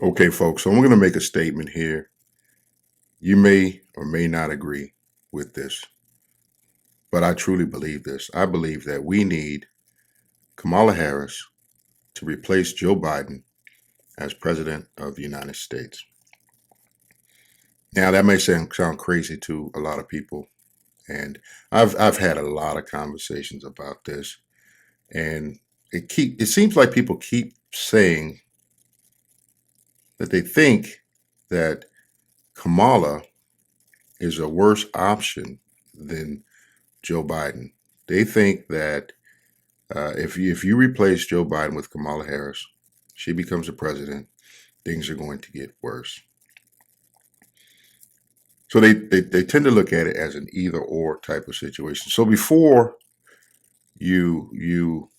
Okay, folks, so I'm going to make a statement here. You may or may not agree with this, but I truly believe this. I believe that we need Kamala Harris to replace Joe Biden as president of the United States. Now, that may sound crazy to a lot of people, and I've had a lot of conversations about this, and it seems like people keep saying that they think that Kamala is a worse option than Joe Biden. They think that if you replace Joe Biden with Kamala Harris, she becomes the president, things are going to get worse. So they tend to look at it as an either or type of situation. So before you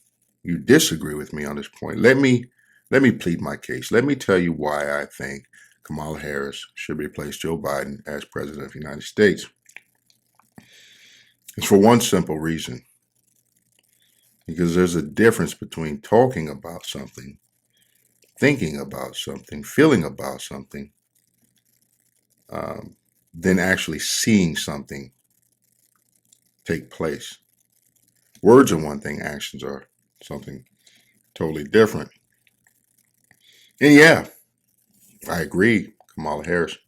disagree with me on this point, let me plead my case. Let me tell you why I think Kamala Harris should replace Joe Biden as president of the United States. It's for one simple reason. Because there's a difference between talking about something, thinking about something, feeling about something, than actually seeing something take place. Words are one thing, actions are something totally different. And yeah, I agree, Kamala Harris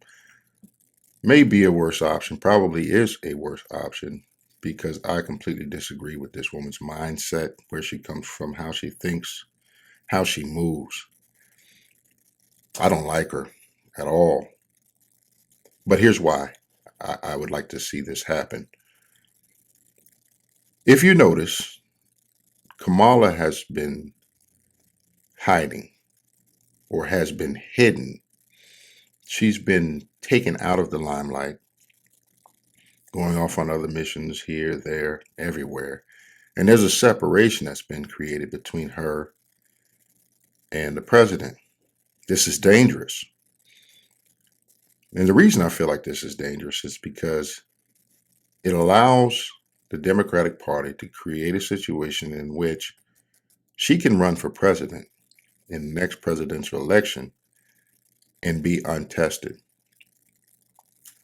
may be a worse option, probably is a worse option, because I completely disagree with this woman's mindset, where she comes from, how she thinks, how she moves. I don't like her at all. But here's why I would like to see this happen. If you notice, Kamala has been hiding or has been hidden. She's been taken out of the limelight, going off on other missions here, there, everywhere. And there's a separation that's been created between her and the president. This is dangerous. And the reason I feel like this is dangerous is because it allows the Democratic Party to create a situation in which she can run for president in the next presidential election and be untested.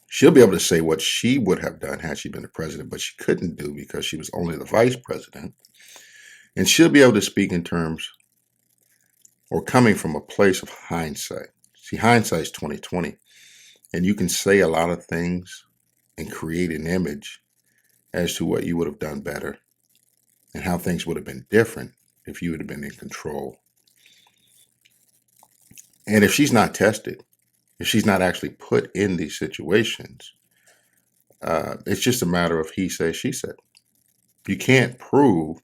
She'll be able to say what she would have done had she been the president, but she couldn't do because she was only the vice president. And she'll be able to speak in terms or coming from a place of hindsight. See, hindsight's 2020. And you can say a lot of things and create an image as to what you would have done better and how things would have been different if you would have been in control. And if she's not tested, if she's not actually put in these situations, it's just a matter of he said, she said. You can't prove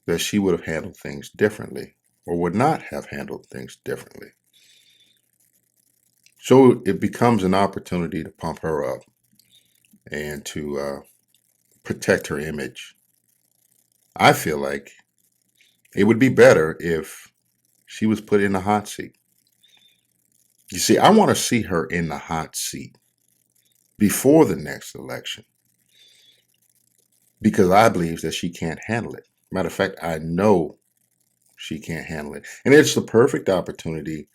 that she would have handled things differently or would not have handled things differently. So it becomes an opportunity to pump her up and to protect her image. I feel like it would be better if she was put in the hot seat. You see, I want to see her in the hot seat before the next election because I believe that she can't handle it. Matter of fact, I know she can't handle it. And it's the perfect opportunity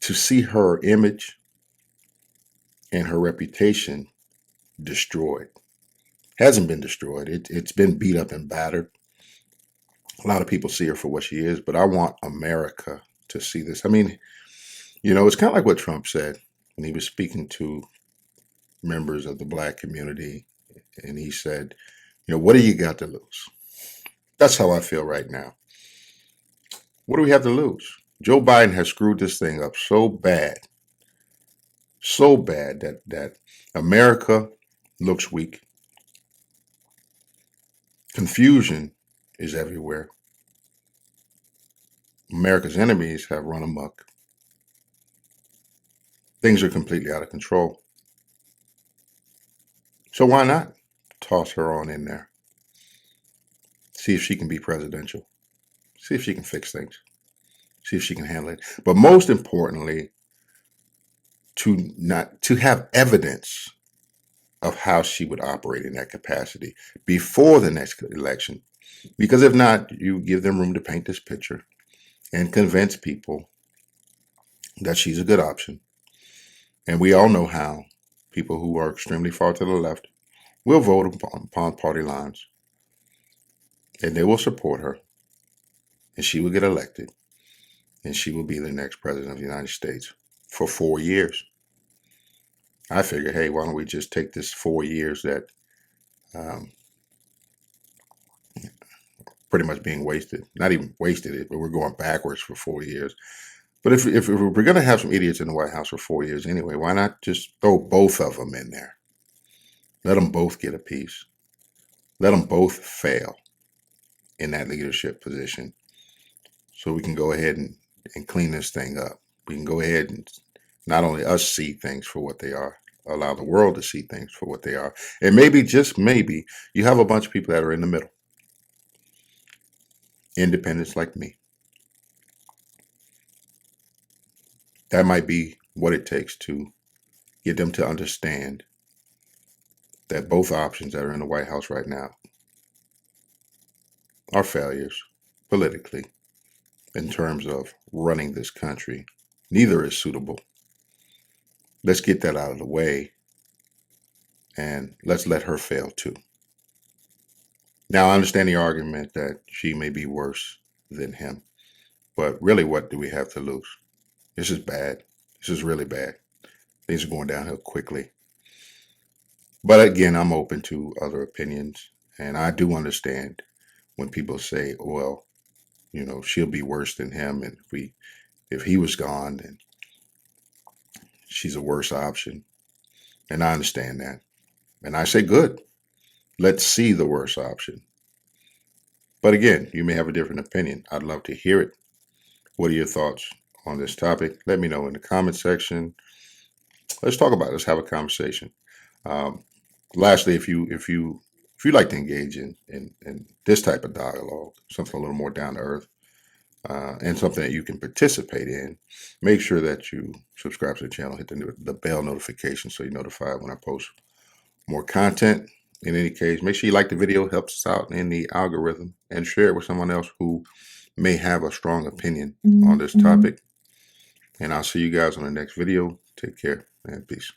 to see her image and her reputation destroyed. Hasn't been destroyed. It's been beat up and battered. A lot of people see her for what she is, but I want America to see this. I mean, it's kind of like what Trump said when he was speaking to members of the black community. And he said, what do you got to lose? That's how I feel right now. What do we have to lose? Joe Biden has screwed this thing up so bad that America looks weak. Confusion is everywhere. America's enemies have run amok. Things are completely out of control. So why not toss her on in there? See if she can be presidential. See if she can fix things. See if she can handle it. But most importantly, to have evidence of how she would operate in that capacity before the next election. Because if not, you give them room to paint this picture and convince people that she's a good option. And we all know how people who are extremely far to the left will vote upon party lines, and they will support her, and she will get elected, and she will be the next president of the United States for 4 years. I figure, hey, why don't we just take this 4 years that pretty much being wasted, not even wasted it, but we're going backwards for 4 years. But if we're going to have some idiots in the White House for 4 years anyway, why not just throw both of them in there? Let them both get a piece. Let them both fail in that leadership position, so we can go ahead and clean this thing up. We can go ahead and not only us see things for what they are, allow the world to see things for what they are. And maybe, just maybe, you have a bunch of people that are in the middle. Independents like me. That might be what it takes to get them to understand that both options that are in the White House right now are failures politically in terms of running this country. Neither is suitable. Let's get that out of the way, and let's let her fail too. Now, I understand the argument that she may be worse than him, but really, what do we have to lose? This is bad. This is really bad. Things are going downhill quickly. But again, I'm open to other opinions, and I do understand when people say, well, you know, she'll be worse than him, and if he was gone, then she's a worse option. And I understand that. And I say, good. Let's see the worst option. But again, you may have a different opinion. I'd love to hear it. What are your thoughts on this topic? Let me know in the comment section. Let's talk about it. Let's have a conversation. Lastly, if you like to engage in this type of dialogue, something a little more down to earth, and something that you can participate in, make sure that you subscribe to the channel, hit the bell notification so you're notified when I post more content. In any case, make sure you like the video, helps us out in the algorithm, and share it with someone else who may have a strong opinion on this topic. And I'll see you guys on the next video. Take care and peace.